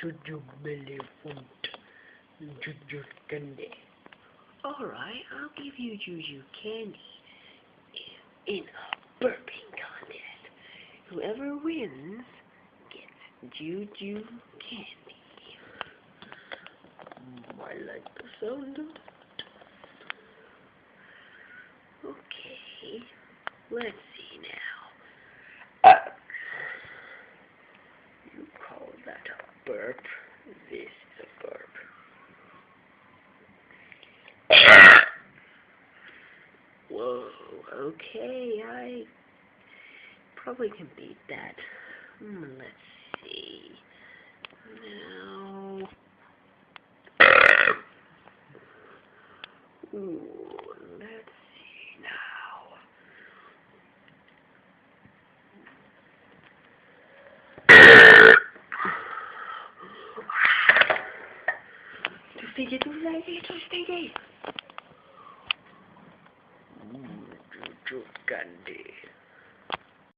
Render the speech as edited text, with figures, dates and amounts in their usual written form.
Juju Elephant. Juju Candy. Alright, I'll give you Juju candy in a burping contest. Whoever wins gets Juju candy. I like the sound of that. Okay, let's see now. You call that a burp? This is a burp. Whoa, okay, I probably can beat that. Let's see. Now... Ooh, let's see now. Juju Candy.